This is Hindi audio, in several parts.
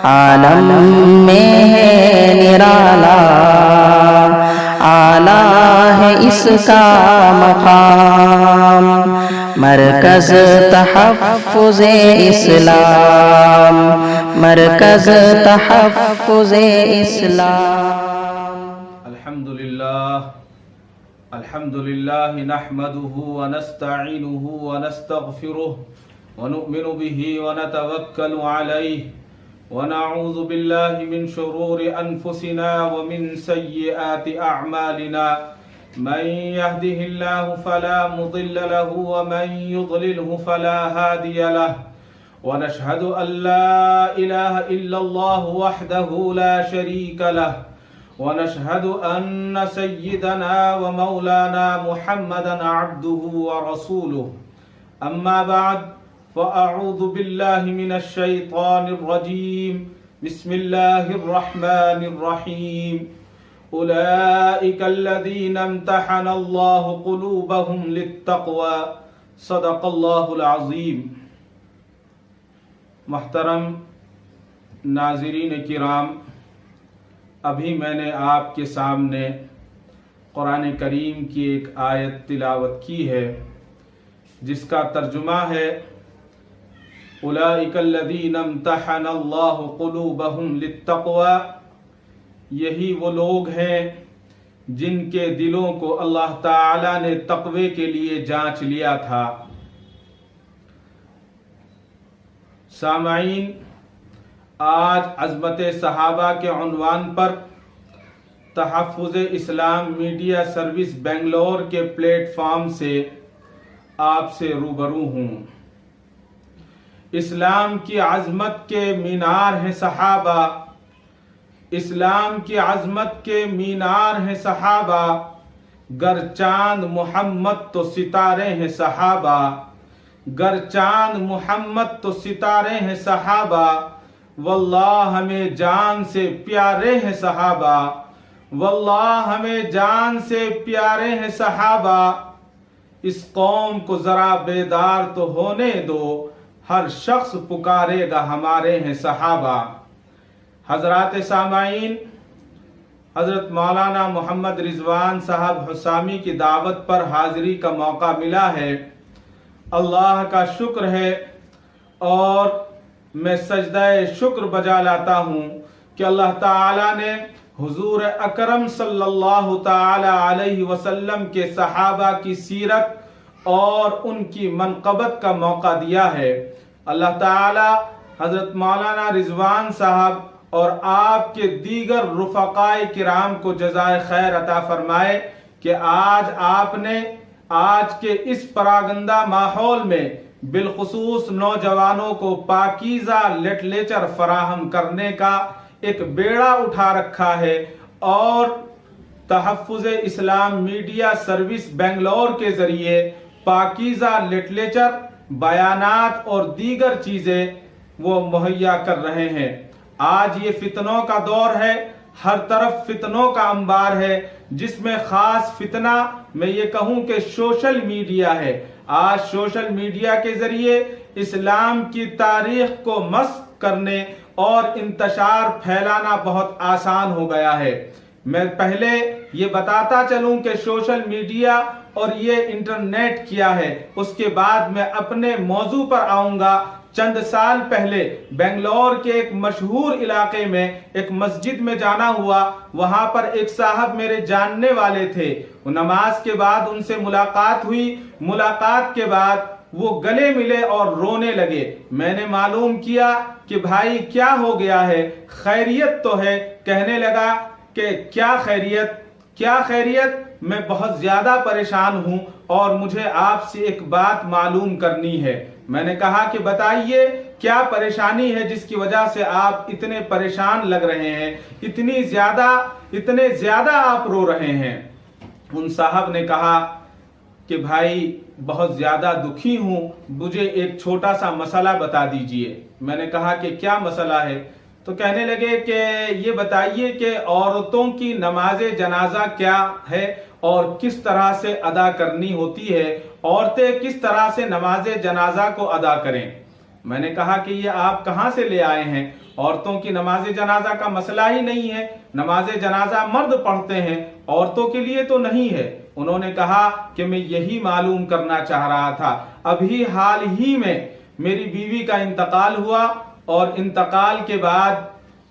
आलम में है निराला, आला है इसका मकाम। मरकज तहफ़्फ़ुज़े इस्लाम, मरकज तहफ़्फ़ुज़े इस्लाम। अल्हम्दुलिल्लाह नहमदुहु व नस्तईनुहु व नस्तगफिरुहु व नु'मिनु बिही व नतवक्कलु अलैहि व नऊज़ु बिल्लाहि मिन शुरूरि अनफुसिना व मिन सय्यिआति अअमालिना। मन यहदिहिल्लाहु फला मुदिल्ल लहु व मन युद्लिलहु फला हादिय लहु व नशहदु अन ला इलाहा इल्लल्लाहु वहदहु ला शरीका लहु व नशहदु अन्न सय्यिदना व मौलाना मुहम्मदन अब्दुहु व रसूलुहु। अम्मा बाद फ़अऊज़ु बिल्लाहि मिनश शैतानिर रजीम। बिस्मिल्लाहिर रहमानिर रहीम। उलाइकल्लज़ीना इम्तहनल्लाहु क़ुलूबहुम लित्तक़वा। सदक़ल्लाहुल अज़ीम। मुहतरम नाज़रीन किराम, अभी मैंने आपके सामने कुरान करीम की एक आयत तिलावत की है जिसका तर्जुमा है उलाइकल्लज़ीना इम्तहनल्लाहु क़ुलूबहुम लित्तक़वा। यही वो लोग हैं जिनके दिलों को अल्लाह ताला ने तक़वे के लिए जांच लिया था। सामाईन, आज अज़मत सहाबा के उन्वान पर तहफ़्फ़ुज़े इस्लाम मीडिया सर्विस बेंगलोर के प्लेटफॉर्म से आपसे रूबरू हूँ। इस्लाम की अज़मत के मीनार हैं सहाबा, इस्लाम की अज़मत के मीनार हैं सहाबा। गर चांद मोहम्मद तो सितारे हैं सहाबा, गर चांद मोहम्मद तो सितारे हैं सहाबा। वल्लाह हमें जान से प्यारे हैं सहाबा, वल्लाह हमें जान से प्यारे हैं सहाबा। इस कौम को जरा बेदार तो होने दो, हर शख्स पुकारेगा हमारे हैं सहाबा। हजरात सामाईन, हजरत मौलाना मोहम्मद रिजवान साहब हुसामी की दावत पर हाजिरी का मौका मिला है। अल्लाह का शुक्र है और मैं सजदाए शुक्र बजा लाता हूँ कि अल्लाह ताला ने हुजूर अकरम सल्लल्लाहु ताला अलैहि वसल्लम के सहाबा की सीरत और उनकी मनक़बत का मौका दिया है। अल्लाह ताला हजरत मौलाना रिजवान साहब और आपके दीगर रुफ़क़ाए किराम को जज़ाए खैर अता फरमाए कि आज आपने आज के इस परागंदा माहौल में बिलखुसूस नौजवानों को पाकीज़ा लिटरेचर फराहम करने का एक बेड़ा उठा रखा है और तहफ़्फ़ुज़े इस्लाम मीडिया सर्विस बेंगलोर के ज़रिए पाकीज़ा लिटरेचर, बयानात और दीगर चीज़ें वो मुहैया कर रहे हैं। आज ये फितनों का दौर है, हर तरफ फितनों का अंबार है, जिसमें खास फितना मैं ये कहूँ कि सोशल मीडिया है। आज सोशल मीडिया के जरिए इस्लाम की तारीख को मस्ख़ करने और इंतशार फैलाना बहुत आसान हो गया है। मैं पहले ये बताता चलूं कि सोशल मीडिया और ये इंटरनेट क्या है, उसके बाद मैं अपने मौजू पर आऊंगा। चंद साल पहले बेंगलोर के एक मशहूर इलाके में एक मस्जिद में जाना हुआ। वहां पर एक साहब मेरे जानने वाले थे। नमाज के बाद उनसे मुलाकात हुई। मुलाकात के बाद वो गले मिले और रोने लगे। मैंने मालूम किया कि भाई क्या हो गया है, खैरियत तो है। कहने लगा कि क्या खैरियत, क्या खैरियत, मैं बहुत ज्यादा परेशान हूं और मुझे आपसे एक बात मालूम करनी है। मैंने कहा कि बताइए क्या परेशानी है जिसकी वजह से आप इतने परेशान लग रहे हैं, इतने ज्यादा आप रो रहे हैं। उन साहब ने कहा कि भाई बहुत ज्यादा दुखी हूं, मुझे एक छोटा सा मसला बता दीजिए। मैंने कहा कि क्या मसला है? तो कहने लगे कि ये बताइए कि औरतों की नमाज जनाजा क्या है और किस तरह से अदा करनी होती है, औरतें किस तरह से नमाज जनाजा को अदा करें। मैंने कहा कि ये आप कहां से ले आए हैं? औरतों की नमाज जनाजा का मसला ही नहीं है, नमाज जनाजा मर्द पढ़ते हैं, औरतों के लिए तो नहीं है। उन्होंने कहा कि मैं यही मालूम करना चाह रहा था। अभी हाल ही में मेरी बीवी का इंतकाल हुआ और इंतकाल के बाद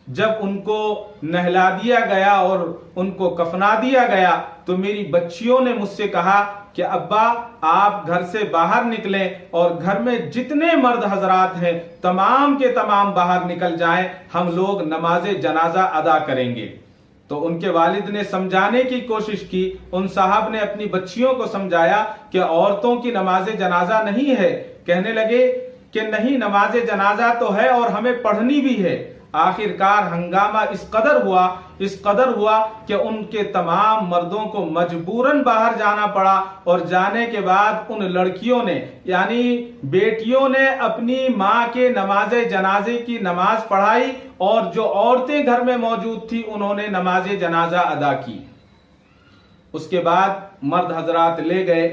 जब उनको नहला दिया गया और उनको कफना दिया गया तो मेरी बच्चियों ने मुझसे कहा कि अब्बा आप घर से बाहर निकलें और घर में जितने मर्द हजरात हैं तमाम के तमाम बाहर निकल जाएं, हम लोग नमाज जनाजा अदा करेंगे। तो उनके वालिद ने समझाने की कोशिश की, उन साहब ने अपनी बच्चियों को समझाया कि औरतों की नमाज जनाजा नहीं है। कहने लगे कि नहीं, नमाज जनाजा तो है और हमें पढ़नी भी है। आखिरकार हंगामा इस कदर हुआ कि उनके तमाम मर्दों को मजबूरन बाहर जाना पड़ा और जाने के बाद उन लड़कियों ने यानी बेटियों ने अपनी मां के नमाज जनाजे की नमाज पढ़ाई और जो औरतें घर में मौजूद थी उन्होंने नमाज जनाजा अदा की। उसके बाद मर्द हजरात ले गए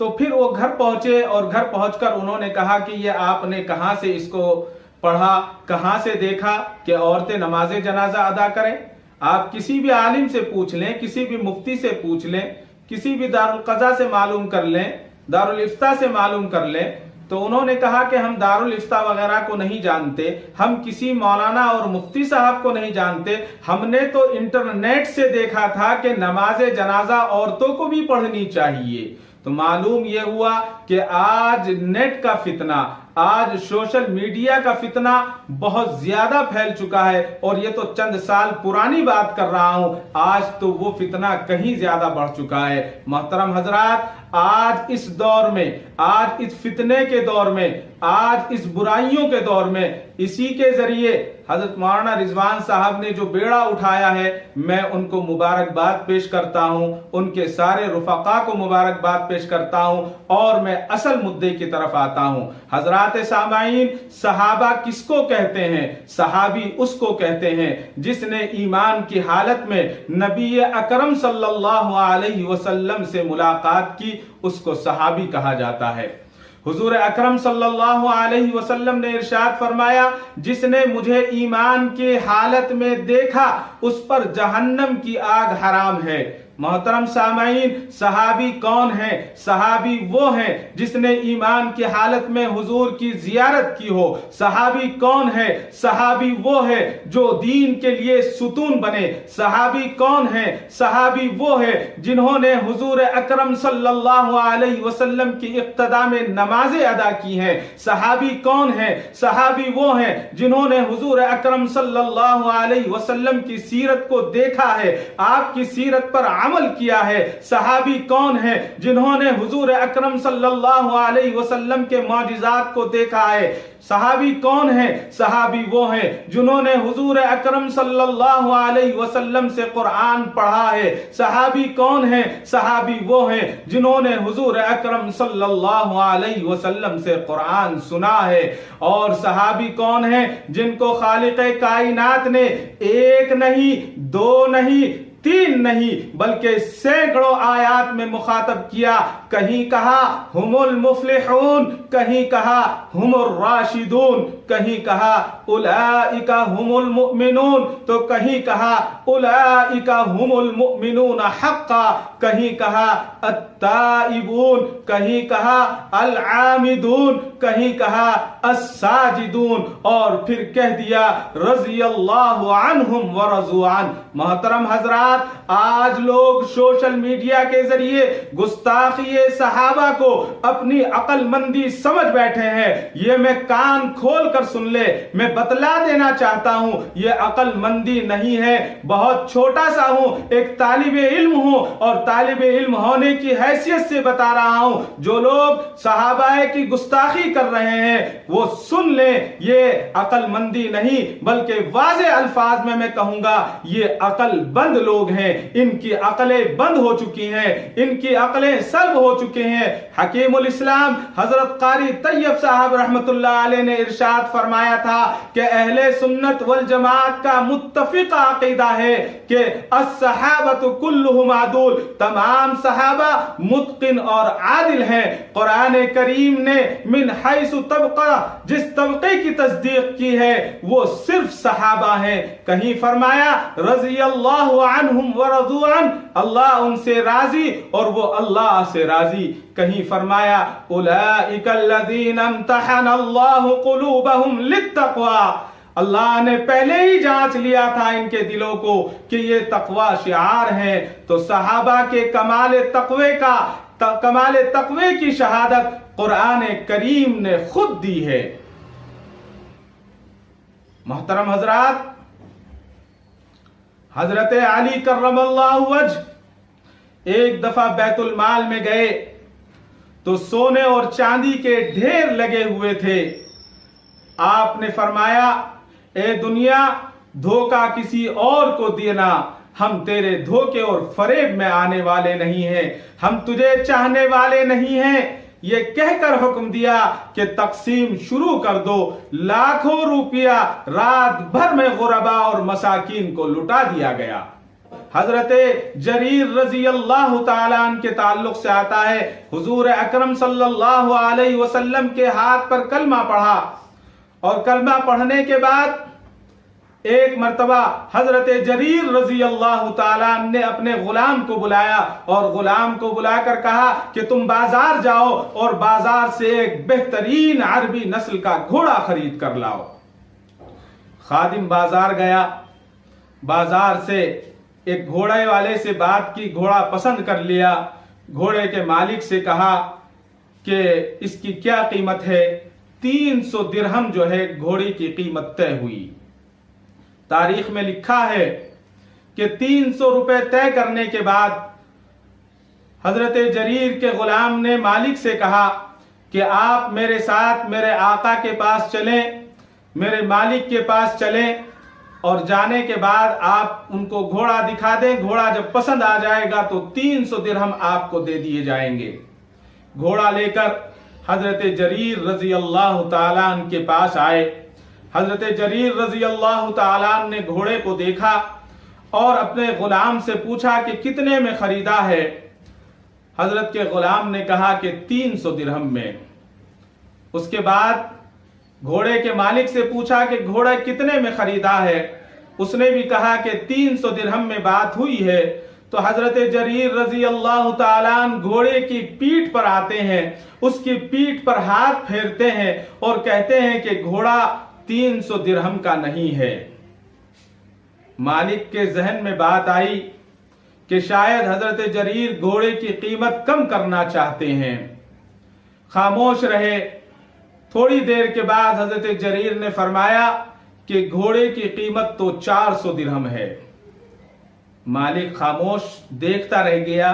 तो फिर वो घर पहुंचे और घर पहुंचकर उन्होंने कहा कि ये आपने कहां से इसको पढ़ा, कहां से देखा कि औरतें नमाज जनाजा अदा करें? आप किसी भी आलिम से पूछ लें, किसी भी मुफ्ती से पूछ लें, किसी भी दारुल क़ज़ा से मालूम कर लें, दारुल इफ्ता से मालूम कर लें। तो उन्होंने कहा कि हम दारुल इफ्ता वगैरह को नहीं जानते, हम किसी मौलाना और मुफ्ती साहब को नहीं जानते, हमने तो इंटरनेट से देखा था कि नमाज जनाजा औरतों को भी पढ़नी चाहिए। तो मालूम यह हुआ कि आज नेट का फितना, आज सोशल मीडिया का फितना बहुत ज्यादा फैल चुका है और ये तो चंद साल पुरानी बात कर रहा हूं, आज तो वो फितना कहीं ज्यादा बढ़ चुका है। मोहतरम हजरात, आज इस दौर में, आज इस फितने के दौर में, आज इस बुराइयों के दौर में इसी के जरिए हजरत मौलाना रिजवान साहब ने जो बेड़ा उठाया है, मैं उनको मुबारकबाद पेश करता हूं, उनके सारे रुफका को मुबारकबाद पेश करता हूं और मैं असल मुद्दे की तरफ आता हूं। हजरात सामाईन, सहाबा किसको कहते हैं? सहाबी उसको कहते हैं जिसने ईमान की हालत में नबी अकरम सल्लल्लाहु अलैहि वसल्लम से मुलाकात की, उसको सहाबी कहा जाता है। हुजूर अकरम सल्लल्लाहु अलैहि वसल्लम ने इरशाद फरमाया, जिसने मुझे ईमान के हालत में देखा उस पर जहन्नम की आग हराम है। मोहतरम सामाईन, सहाबी कौन है? सहाबी वो है जिसने ईमान की हालत में हुजूर की जियारत की हो। सहाबी कौन है? सहाबी वो है जो दीन के लिए सुतून बने। सहाबी कौन है? सहाबी वो है जिन्होंने हुजूर अकरम सल्लल्लाहु अलैहि वसल्लम की इक्तदा में नमाजें अदा की हैं। सहाबी कौन है? सहाबी वो है जिन्होंने हुजूर अकरम सल्लल्लाहु अलैहि वसल्लम की सीरत को देखा है, आपकी सीरत पर अमल किया है। सहाबी कौन है? जिन्होंने हुजूर अकरम सल्लल्लाहु अलैहि वसल्लम के मौजिज़ात को देखा है। सहाबी कौन है? सहाबी वो है जिन्होंने हुजूर अकरम सल्लल्लाहु अलैहि वसल्लम से कुरान पढ़ा है। सहाबी कौन है? सहाबी वो है जिन्होंने हुजूर अकरम सल्लल्लाहु अलैहि वसल्लम से कुरान सुना है। और सहाबी कौन है? जिनको खालिक़े कायनात ने एक नहीं, दो नहीं, तीन नहीं बल्कि सैकड़ों आयात में मुखातब किया। कहीं कहा हुमुल मुफ्लिहून, कहीं कहा हुमुर राशिदून, कहीं कहा उलाइका हुमुल मुमिनून, तो कहीं कहा उलाइका हुमुल मुमिनून हक्का, कहीं कहा अत्ताइबून, कहीं कहा अल आमिदून, कहीं कहा अस्साजिदून और फिर कह दिया रज़ियल्लाहु अन्हुम व रज़ू अन। मोहतरम हजरात, आज लोग सोशल मीडिया के जरिए गुस्ताखी सहाबा को अपनी अक्लमंदी समझ बैठे हैं। ये मैं कान खोल कर सुन ले, मैं बतला देना चाहता हूं, ये अक्लमंदी नहीं है। बहुत छोटा सा हूं, एक तालिबे इल्म हूं और तालिबे इल्म होने की हैसियत से बता रहा हूं। जो लोग सहाबाए की गुस्ताखी कर रहे हैं वो सुन ले, ये अक्लमंदी नहीं बल्कि वाज़े अल्फाज में मैं कहूंगा ये अक्लबंद लोग हैं। इनकी अकलें बंद हो चुकी हैं, इनकी अकलें सल्ब हो चुके हैं। हकीमुल इस्लाम हजरत कारी तैयब साहब रहमतुल्लाह अलैह ने इरशाद इरशाद फरमाया था कि अहले सुन्नत वल जमात का मुत्तफिक अकीदा है कि अस्सहाबतु कुल्लुहुम आदुल, तमाम सहाबा मुत्किन और आदिल हैं। कुरान करीम ने मिन हैसु तबका, जिस तबके की तस्दीक की है वो सिर्फ सहाबा हैं। कहीं फरमाया रज़ियल्लाहु अन्हुम व रज़ू अन, अल्लाह उनसे राजी और वो अल्लाह से राजी। कहीं फरमाया उलाइकल्लज़ीना इम्तहनल्लाहु क़ुलूबहुम लित्तक़वा, अल्लाह ने पहले ही जांच लिया था इनके दिलों को कि ये तकवा शिआर है। तो सहाबा के कमाल तकवे की शहादत कुरान करीम ने खुद दी है। मोहतरम हजरात, हजरत अली कर्रमल्लाहु वजह एक दफा बैतुल माल में गए तो सोने और चांदी के ढेर लगे हुए थे। आपने फरमाया, ए दुनिया, धोखा किसी और को देना, हम तेरे धोखे और फरेब में आने वाले नहीं हैं, हम तुझे चाहने वाले नहीं हैं। ये कहकर हुक्म दिया कि तकसीम शुरू कर दो। लाखों रुपया रात भर में गुरबा और मसाकीन को लुटा दिया गया। हजरत जरीर रजी अल्लाह ताला अन्हु के ताल्लुक से आता है, हुजूर अकरम सल्लल्लाहु अलैहि वसल्लम के हाथ पर कलमा पढ़ा और कलमा पढ़ने के बाद एक मर्तबा हजरत जरीर रजी अल्लाह ताला ने अपने गुलाम को बुलाया और गुलाम को बुलाकर कहा कि तुम बाजार जाओ और बाजार से एक बेहतरीन अरबी नस्ल का घोड़ा खरीद कर लाओ। खादिम बाजार गया, बाजार से एक घोड़े वाले से बात की, घोड़ा पसंद कर लिया। घोड़े के मालिक से कहा कि इसकी क्या कीमत है। 300 दिरहम जो है घोड़ी की कीमत तय हुई। तारीख में लिखा है कि 300 रुपए तय करने के बाद हजरत जरीर के गुलाम ने मालिक से कहा कि आप मेरे साथ मेरे आका के पास चलें, मेरे मालिक के पास चलें और जाने के बाद आप उनको घोड़ा दिखा दें। घोड़ा जब पसंद आ जाएगा तो 300 दिरहम आपको दे दिए जाएंगे। घोड़ा लेकर हजरत जरीर रजी अल्लाह ताला अन्हु के पास आए। हजरत जरीर रजी अल्लाह ताला अन्हु ने घोड़े को देखा और अपने गुलाम से पूछा कि कितने में खरीदा है। हजरत के गुलाम ने कहा कि 300 दिरहम में। उसके बाद घोड़े के मालिक से पूछा कि घोड़ा कितने में खरीदा है। उसने भी कहा कि 300 दिरहम में बात हुई है। तो हजरत जरीर रजी अल्लाह ताला अन्हु घोड़े की पीठ पर आते हैं, उसकी पीठ पर हाथ फेरते हैं और कहते हैं कि घोड़ा 300 दिरहम का नहीं है। मालिक के जहन में बात आई कि शायद हजरत जरीर घोड़े की कीमत कम करना चाहते हैं। खामोश रहे। थोड़ी देर के बाद हजरत जरीर ने फरमाया कि घोड़े की कीमत तो 400 दिरहम है। मालिक खामोश देखता रह गया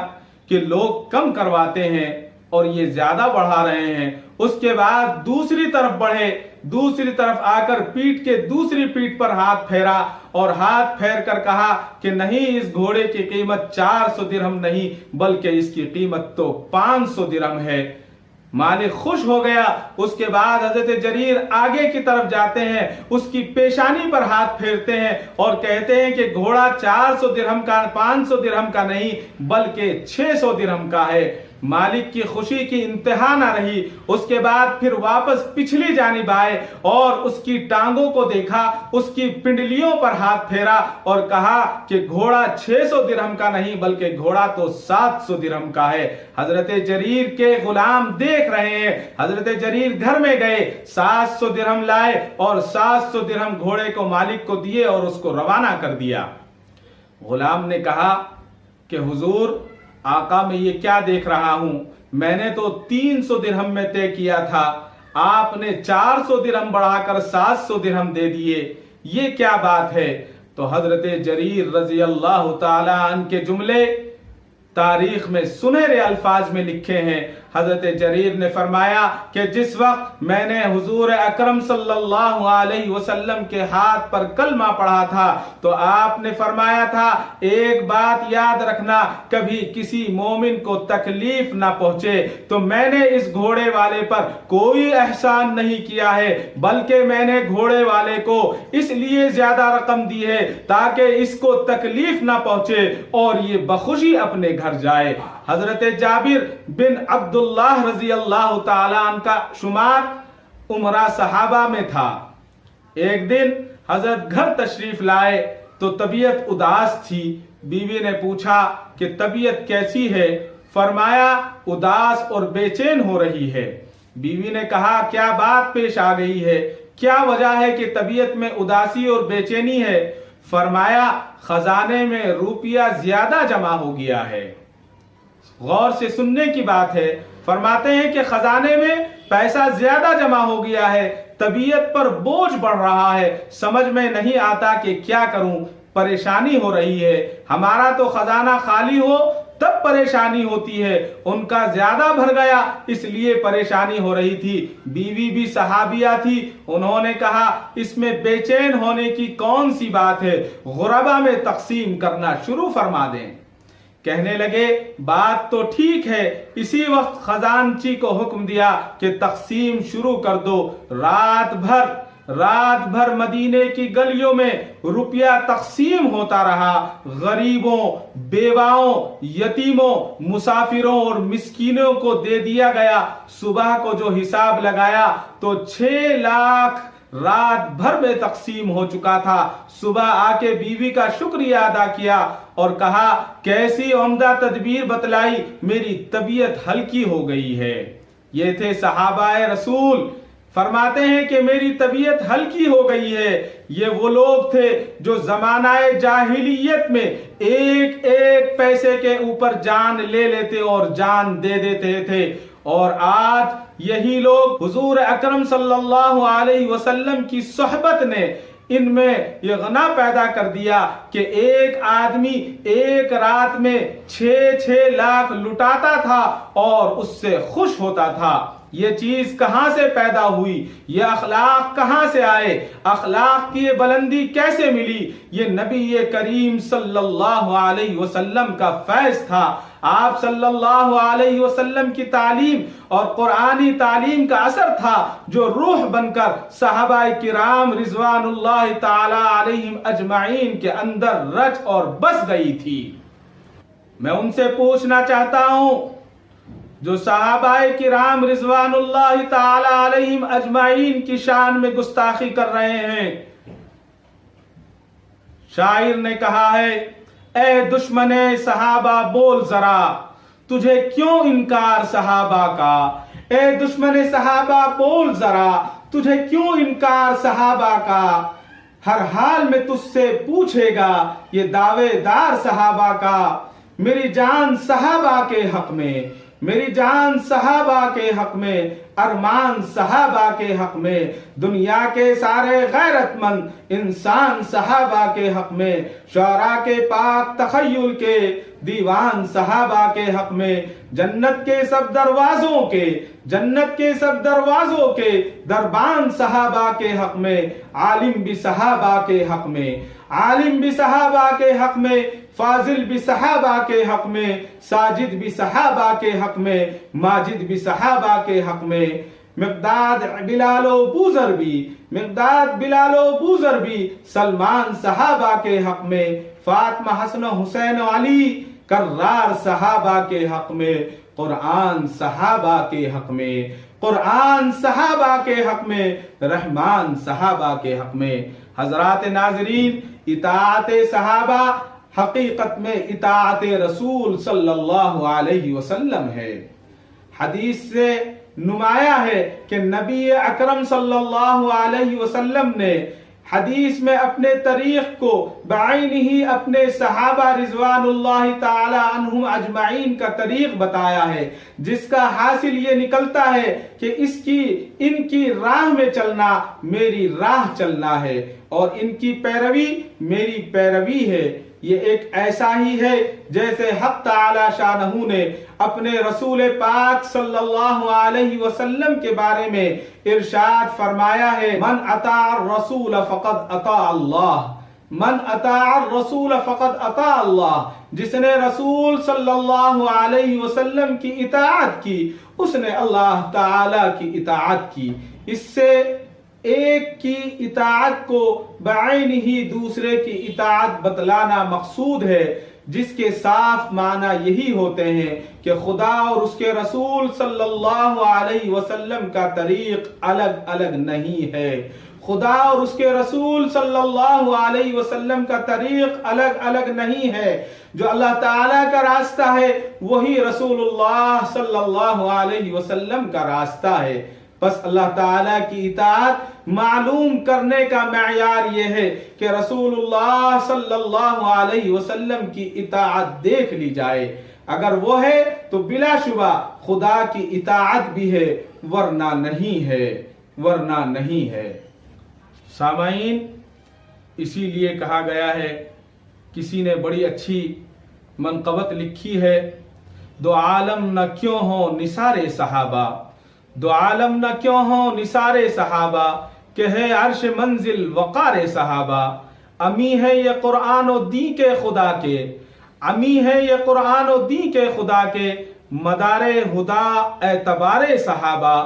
कि लोग कम करवाते हैं और ये ज्यादा बढ़ा रहे हैं। उसके बाद दूसरी तरफ बढ़े, दूसरी तरफ आकर पीठ के दूसरी पीठ पर हाथ फेरा और हाथ फेर कर कहा कि नहीं, इस घोड़े की कीमत 400 दिरहम नहीं बल्कि इसकी कीमत तो 500 दिरहम है। मालिक खुश हो गया। उसके बाद हजरत जरीर आगे की तरफ जाते हैं, उसकी पेशानी पर हाथ फेरते हैं और कहते हैं कि घोड़ा 400 दिरहम का, 500 दिरहम का नहीं बल्कि 600 दिरहम का है। मालिक की खुशी की इंतहा ना रही। उसके बाद फिर वापस पिछली जानिब आए और उसकी टांगों को देखा, उसकी पिंडलियों पर हाथ फेरा और कहा कि घोड़ा 600 दिरहम का नहीं बल्कि घोड़ा तो 700 दिरहम का है। हजरत जरीर के गुलाम देख रहे हैं। हजरत जरीर घर में गए, 700 दिरहम लाए और 700 दिरहम घोड़े को मालिक को दिए और उसको रवाना कर दिया। गुलाम ने कहा कि हुजूर, आका मैं ये क्या देख रहा हूं, मैंने तो 300 दिरहम में तय किया था, आपने 400 दिरहम बढ़ाकर 700 दिरहम दे दिए, ये क्या बात है। तो हजरत जरीर रजी अल्लाह ताला अन्हु के जुमले तारीख में सुनहरे अल्फाज में लिखे हैं। हजरत जरीर ने फरमाया कि जिस वक्त मैंने हुजूर अकरम सल्लल्लाहु अलैहि वसल्लम के हाथ पर कलमा पढ़ा था तो आपने फरमाया था, एक बात याद रखना, कभी किसी मोमिन को तकलीफ ना पहुंचे। तो मैंने इस घोड़े वाले पर कोई एहसान नहीं किया है, बल्कि मैंने घोड़े वाले को इसलिए ज्यादा रकम दी है ताकि इसको तकलीफ ना पहुंचे और ये बखुशी अपने घर जाए। हजरत जाबिर बिन अब्दुल्लाह रजी अल्लाह ताला अन्हु का शुमार उमरा सहाबा में था। एक दिन हजरत घर तशरीफ लाए तो तबीयत उदास थी। बीवी ने पूछा कि तबीयत कैसी है? फरमाया उदास और बेचैन हो रही है। बीवी ने कहा क्या बात पेश आ गई है, क्या वजह है कि तबीयत में उदासी और बेचैनी है? फरमाया खजाने में रुपया ज्यादा जमा हो गया है। गौर से सुनने की बात है। फरमाते हैं कि खजाने में पैसा ज्यादा जमा हो गया है, तबीयत पर बोझ बढ़ रहा है, समझ में नहीं आता कि क्या करूं, परेशानी हो रही है। हमारा तो खजाना खाली हो तब परेशानी होती है, उनका ज्यादा भर गया इसलिए परेशानी हो रही थी। बीवी भी सहाबिया थी, उन्होंने कहा इसमें बेचैन होने की कौन सी बात है, गुरबा में तकसीम करना शुरू फरमा दें। कहने लगे बात तो ठीक है। इसी वक्त खजानची को हुक्म दिया कि तकसीम शुरू कर दो। रात भर मदीने की गलियों में रुपया तकसीम होता रहा। गरीबों, बेवाओं, यतीमों, मुसाफिरों और मिस्कीनों को दे दिया गया। सुबह को जो हिसाब लगाया तो 6 लाख रात भर में तकसीम हो चुका था। सुबह आके बीवी का शुक्रिया अदा किया और कहा कैसी उम्दा तदबीर बतलाई, मेरी तबीयत हल्की हो गई है। ये थे सहाबाए रसूल। फरमाते हैं कि मेरी तबीयत हल्की हो गई है। ये वो लोग थे जो जमानाए जाहिलियत में एक एक पैसे के ऊपर जान ले लेते और जान दे देते थे, और आज यही लोग हुजूर अकरम सल्लल्लाहु अलैहि वसल्लम की सोहबत ने इनमें यह गना पैदा कर दिया कि एक आदमी एक रात में 6 लाख लुटाता था और उससे खुश होता था। ये चीज कहां से पैदा हुई, ये अखलाक कहां से आए, अखलाक की ये बुलंदी कैसे मिली? ये नबी ये करीम सल्लल्लाहु अलैहि वसल्लम का फैज था। आप सल्लल्लाहु अलैहि वसल्लम की तालीम और कुरानी तालीम का असर था जो रूह बनकर सहाबाए किराम रिजवानुल्लाह ताला अलैहिम अजमाइन के अंदर रच और बस गई थी। मैं उनसे पूछना चाहता हूं जो सहाबाए किराम रिजवानुल्लाह ताला अलैहिम अजमाइन की शान में गुस्ताखी कर रहे हैं। शायर ने कहा है, ए दुश्मने सहाबा बोल जरा, तुझे क्यों इनकार सहाबा का। ए दुश्मने सहाबा बोल जरा, तुझे क्यों इनकार सहाबा का। हर हाल में तुझसे पूछेगा ये दावेदार सहाबा का। मेरी जान सहाबा के हक में, मेरी जान सहाबा के हक में, अरमान सहाबा के हक में, दुनिया के सारे गैरतमंद इंसान सहाबा के हक में, शौरा के पाक तखय्युल के दीवान सहाबा के हक में, जन्नत के सब दरवाजों के, जन्नत के सब दरवाजों के दरबान सहाबा के हक में, आलिम भी सहाबा के हक में, आलिम भी सहाबा के हक में, फाजिल भी सहाबा के हक में, साजिद भी सहाबा के हक में, माजिद भी सहाबा के हक में, मिक़दाद बिलालो बूजर भी, मिक़दाद बिलालो बूजर भी सलमान सहाबा के हक में, फातिमा हसन हुसैन अली कर्रार सहाबा के हक में, कुरान सहाबा के हक में, कुरान सहाबा के हक में, रहमान सहाबा के हक में। हजरात नाजरीन, इताअते सहाबा हकीकत में इताअते रसूल सल्लल्लाहु अलैहि वसल्लम है। हदीस से नुमाया है कि नबी अकरम सल्लल्लाहु अलैहि वसल्लम ने हदीस में अपने तरीक़ को बाइन ही अपने सहाबा रिजवानुल्लाह ताला अन्हुम अजमाइन का तरीक़ बताया है, जिसका हासिल ये निकलता है कि इनकी राह में चलना मेरी राह चलना है और इनकी पैरवी मेरी पैरवी है। ये एक ऐसा ही है जैसे हक ताला शानहू ने अपने रसूल पाक सल्लल्लाहु अलैहि वसल्लम के बारे में इरशाद फरमाया है, मन अता रसूल फक़द अता अल्लाह, मन अता रसूल फक़द अता अल्लाह। जिसने रसूल सल्लल्लाहु अलैहि वसल्लम की इताअत की उसने अल्लाह ताला की इताअत की। इससे एक की इताअत को बाइन ही दूसरे की इताअत बतलाना मकसूद है, जिसके साफ माना यही होते हैं कि खुदा और उसके रसूल सल्लल्लाहु अलैहि वसल्लम का तरीक अलग अलग नहीं है। खुदा और उसके रसूल सल्लल्लाहु अलैहि वसल्लम का तरीक अलग अलग नहीं है। जो अल्लाह ताला का रास्ता है वही रसूलुल्लाह सल्लल्लाहु अलैहि वसल्लम का रास्ता है। बस अल्लाह ताला की इताअत मालूम करने का मयार यह है कि रसूलुल्लाह सल्लल्लाहु अलैहि वसल्लम की इताअत देख ली जाए। अगर वो है तो बिलाशुबा खुदा की इताअत भी है, वरना नहीं है, वरना नहीं है। सामाईन, इसीलिए कहा गया है, किसी ने बड़ी अच्छी मनक़बत लिखी है, दो आलम न क्यों हो निसारे सहाबा, दो आलम न क्यों हो निसारे सहाबा, के है अर्श मंजिल वक़ारे सहाबा। अमी है ये कुरान और दी के खुदा के, अमी है ये कुरान और दी के खुदा के, मदारे हुदा एतबारे सहाबा।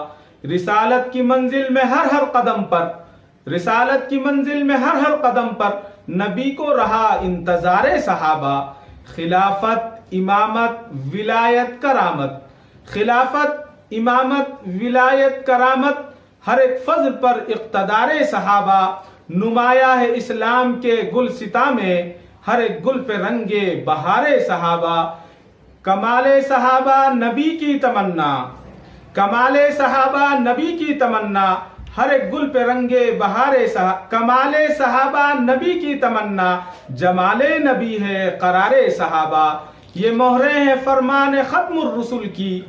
रिसालत की मंजिल में हर हर कदम पर, रिसालत की मंजिल में हर हर कदम पर नबी को रहा इंतजारे सहाबा। खिलाफत इमामत विलायत करामत, खिलाफत इमामत विलायत करामत, हर एक फज़ल पर इक़्तिदारे सहाबा। नुमाया है इस्लाम के गुलसिता में, हर एक गुल पे रंगे बहारे सहाबा। कमाले सहाबा नबी की तमन्ना, कमाले सहाबा नबी की तमन्ना, हर एक गुल पे रंगे बहारे कमाले सहाबा नबी की तमन्ना। जमाले नबी है करारे सहाबा। ये मोहरे हैं फरमान खत्मुर रसूल की,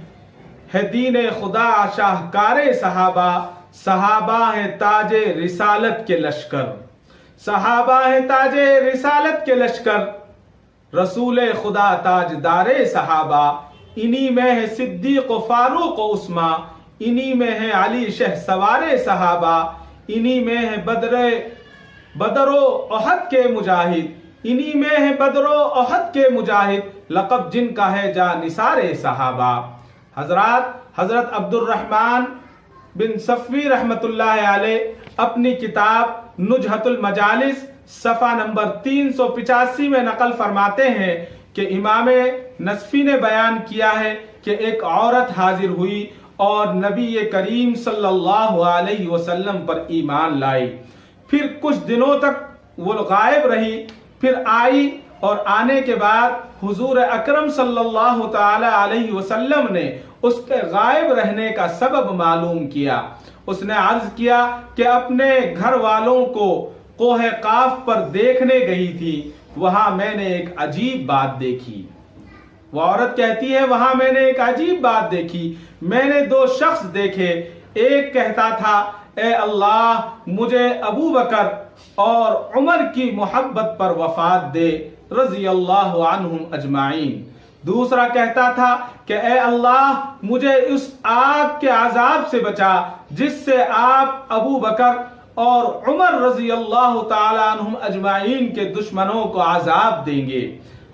है दीन खुदा शाहकारे सहाबा। सहाबा है ताजे रिसालत के लश्कर, सहाबा है ताजे रिसालत के लश्कर। रसूल खुदा ताजदारे सहाबा। इन्हीं में है सिद्दीक फारूक उस्मा, इन्हीं में है अली शह सवारे सहाबा। इन्हीं में है बदरो ओहद के मुजाहिद, इन्हीं में है बदरो ओहद के मुजाहिद। लक़ब जिनका है जा निसारे सहाबा। हजरत अब्दुर्रहमान बिन सफ़वी रहमतुल्लाह अलैह अपनी किताब नुजहतुल मजालिस सफ़ा नंबर 385 में नकल फरमाते हैं कि इमाम नसफी ने बयान किया है कि एक औरत हाजिर हुई और नबी करीम सल्लल्लाहु अलैहि वसल्लम पर ईमान लाई। फिर कुछ दिनों तक वो गायब रही, फिर आई और आने के बाद हुजूर अकरम सल्लल्लाहु ताला अलैहि वसल्लम ने उसके गायब रहने का सबब मालूम किया। उसने अर्ज किया कि अपने घर वालों को कोहे काफ पर देखने गई थी, वहां मैंने एक अजीब बात देखी। वो औरत कहती है, वहां मैंने एक अजीब बात देखी। मैंने दो शख्स देखे, एक कहता था ए अल्लाह मुझे अबू बकर और उमर की मोहब्बत पर वफात दे रज़ी अल्लाहु अन्हुम अजमाइन। दूसरा कहता था कि ए अल्लाह मुझे उस आग के अजाब से बचा जिससे आप अबू बकर और उमर रज़ी अल्लाहु ताला अन्हुम अजमाइन के दुश्मनों को अजाब देंगे।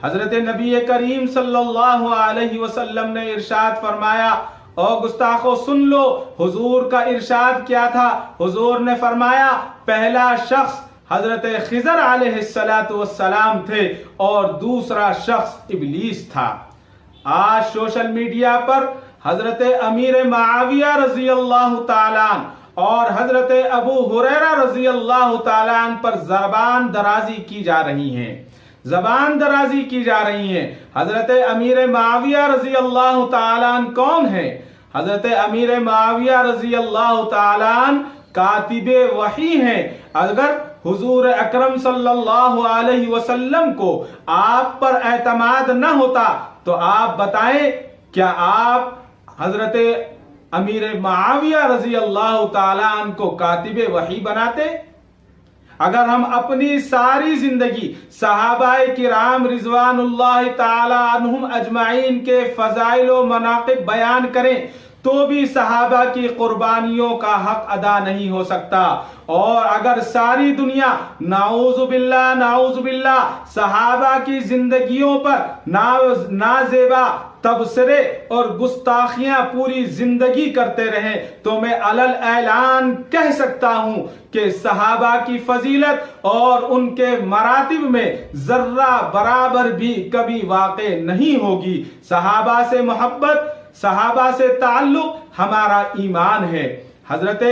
हजरत नबी करीम सल्लल्लाहु अलैहि वसल्लम ने इरशाद फरमाया, और गुस्ताखो सुन लो, हुजूर का इरशाद क्या था। हुजूर ने फरमाया, पहला शख्स हजरत खिजर अलैहिस्सलातु वस्सलाम थे और दूसरा शख्स इब्लीस था। आज सोशल मीडिया पर हजरत अमीर मुआविया रज़ी अल्लाह ताला और हजरत अबू हुरैरा रज़ी अल्लाह ताला पर ज़बान दराजी की जा रही है, ज़बान दराजी की जा रही है। हजरत अमीर मुआविया रज़ी अल्लाह ताला कौन है? हजरत अमीर मुआविया रज़ी अल्लाह ताला कातिबे वही हैं। अगर हुजूर अकरम सल्लल्लाहु अलैहि वसल्लम को आप पर एतमाद न होता तो आप बताएं, क्या आप हजरत अमीर मुआविया रज़ी अल्लाह ताला को कातिबे वही बनाते? अगर हम अपनी सारी जिंदगी सहाबाए किराम रिजवानुल्लाह ताला अन्हुम अजमाइन के फजाइल व मनाक़िब बयान करें तो भी सहाबा की कुर्बानियों का हक अदा नहीं हो सकता। और अगर सारी दुनिया नाउज़ुबिल्लाह सहाबा की जिंदगियों पर नाजेबा तबसरे और गुस्ताखियां पूरी जिंदगी करते रहे तो मैं अलल ऐलान कह सकता हूं कि सहाबा की फजीलत और उनके मरातिब में जर्रा बराबर भी कभी वाक़े नहीं होगी। सहाबा से मोहब्बत, सहाबा से ताल्लुक हमारा ईमान है। हजरत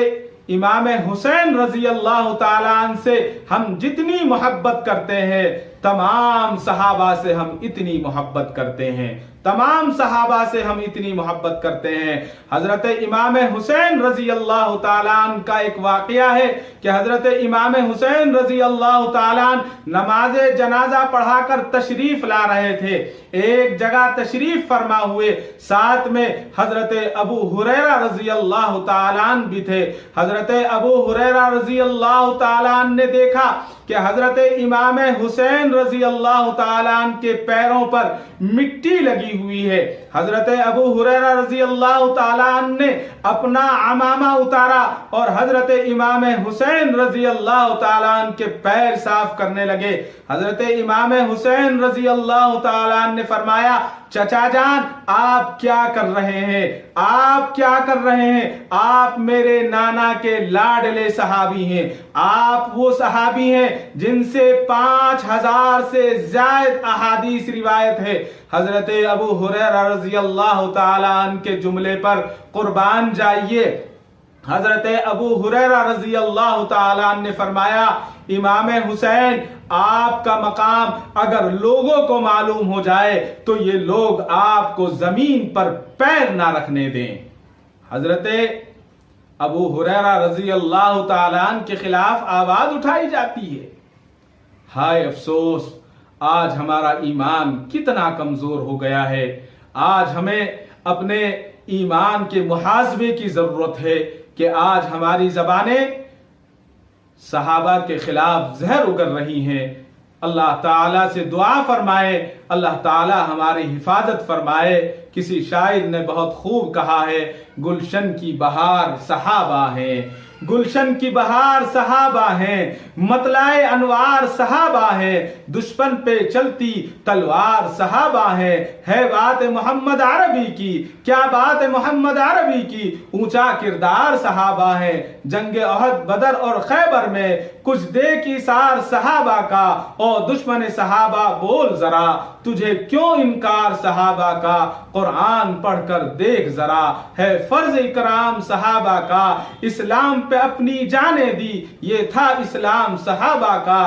इमाम हुसैन रजी अल्लाह ताला अन्हु से हम जितनी मोहब्बत करते हैं तमाम सहाबा से हम इतनी मोहब्बत करते हैं, तमाम सहाबा से हम इतनी मोहब्बत करते हैं। हजरत इमाम हुसैन रजी अल्लाह ताला अन्हु का एक वाकया है कि हजरत इमाम हुसैन रजी अल्लाह ताला अन्हु नमाज जनाजा पढ़ाकर तशरीफ ला रहे थे। एक जगह तशरीफ फरमा हुए, साथ में हजरत अबू हुरैरा रजी अल्लाह ताला अन्हु भी थे। हजरत अबू हुरैरा रजी अल्लाह ताला अन्हु ने देखा कि हजरत इमाम हुसैन रजी अल्लाह ताला अन्हु के पैरों पर मिट्टी लगी हुई है। हजरत अबू हुरैरा रजी अल्लाह ताला अन्हु ने अपना अमामा उतारा और हजरत इमाम हुसैन रजी अल्लाह ताला अन्हु के पैर साफ करने लगे। हजरत इमाम हुसैन रजी अल्लाह ताला अन्हु ने फरमाया, चचा जान आप क्या कर रहे हैं, आप क्या कर रहे हैं? आप मेरे नाना के लाडले सहाबी हैं, आप वो सहाबी हैं जिनसे 5000 से ज्यादा अहादीस रिवायत है। हजरत अबू हुरैरा रजी अल्लाह ताला अन्हु के जुमले पर कुर्बान जाइए। हजरत अबू हुरैरा रजी अल्लाह ताला अन्हु ने फरमाया, इमाम हुसैन आपका मकाम अगर लोगों को मालूम हो जाए तो ये लोग आपको जमीन पर पैर ना रखने दें। हजरत अबू हुरैरा रजी अल्लाह ताला अन्हु के खिलाफ आवाज उठाई जाती है। हाय अफसोस, आज हमारा ईमान कितना कमजोर हो गया है। आज हमें अपने ईमान के मुहासबे की जरूरत है कि आज हमारी जबानें सहाबा के खिलाफ जहर उगल रही हैं। अल्लाह ताला से दुआ फरमाए, अल्लाह ताला हमारी हिफाजत फरमाए। किसी शायर ने बहुत खूब कहा है, गुलशन की बहार सहाबा है, गुलशन की बहार सहाबा है, मतलाए अनवार सहाबा है, दुश्मन पे चलती तलवार सहाबा है बात मोहम्मद अरबी की, क्या बात मोहम्मद अरबी की, ऊंचा किरदार सहाबा है। जंग अहद बदर और खैबर में कुछ देख इसार सहाबा का, और दुश्मन सहाबा बोल जरा, तुझे क्यों इनकार सहाबा का, कुरान पढ़कर देख जरा, है फर्ज इकराम सहाबा का, इस्लाम पे अपनी जाने दी, ये था इस्लाम सहाबा का,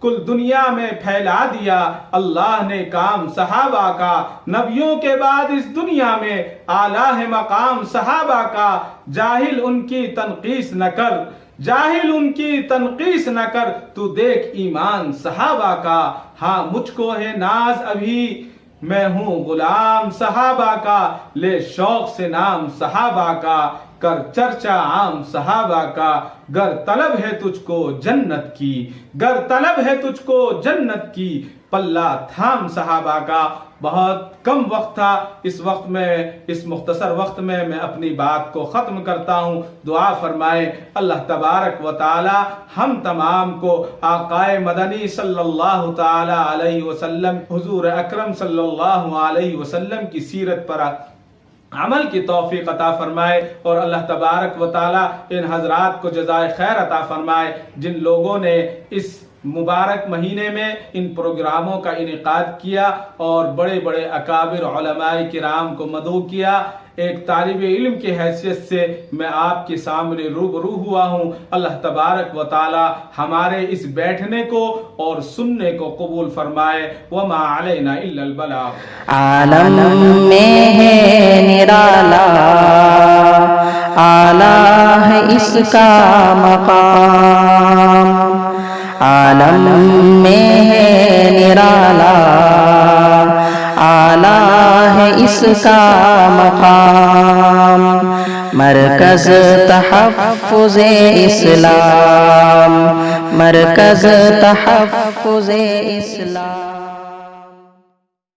कुल दुनिया में फैला दिया अल्लाह ने काम सहाबा का, नबियों के बाद इस दुनिया में आला है मकाम सहाबा का, जाहिल उनकी तनकीस न कर, जाहिल उनकी तनकीस न कर, तू देख ईमान सहाबा का। हाँ मुझको है नाज अभी, मैं हूं गुलाम सहाबा का, ले शौक से नाम सहाबा का, कर चर्चा आम सहाबा का, गर तलब है तुझको जन्नत की, गर तलब है तुझको जन्नत की, पल्ला थाम सहाबा का। बहुत कम वक्त था, इस वक्त में, इस मुख्तसर वक्त में मैं अपनी बात को ख़त्म करता हूँ। दुआ फरमाए अल्लाह तबारक व ताला हम तमाम को आकाए मदनी सल्लल्लाहु ताला अलैहि वसल्लम, हुजूर अकरम सल्लल्लाहु अलैहि वसल्लम की सीरत पर अमल की तौफीक अता फरमाए, और अल्लाह तबारक व ताला इन हजरात को जज़ाए खैर अता फरमाए जिन लोगों ने इस मुबारक महीने में इन प्रोग्रामों का इनेकाद किया और बड़े बड़े अकाबिर उलमाए किराम को मदऊ किया। एक तालिब इल्म की हैसियत से मैं आपके सामने रूबरू हुआ हूँ। अल्लाह तबारक व ताला हमारे इस बैठने को और सुनने को कबूल फरमाए। वमा अलैना इल्लल बलाग। आलम में है निराला, आला है इसका मकाम, आलम में है निराला, आला है इसका मकाम, मरकज तहफ्फुज़ इस्लाम, मरकज तहफ्फुज़ इस्लाम।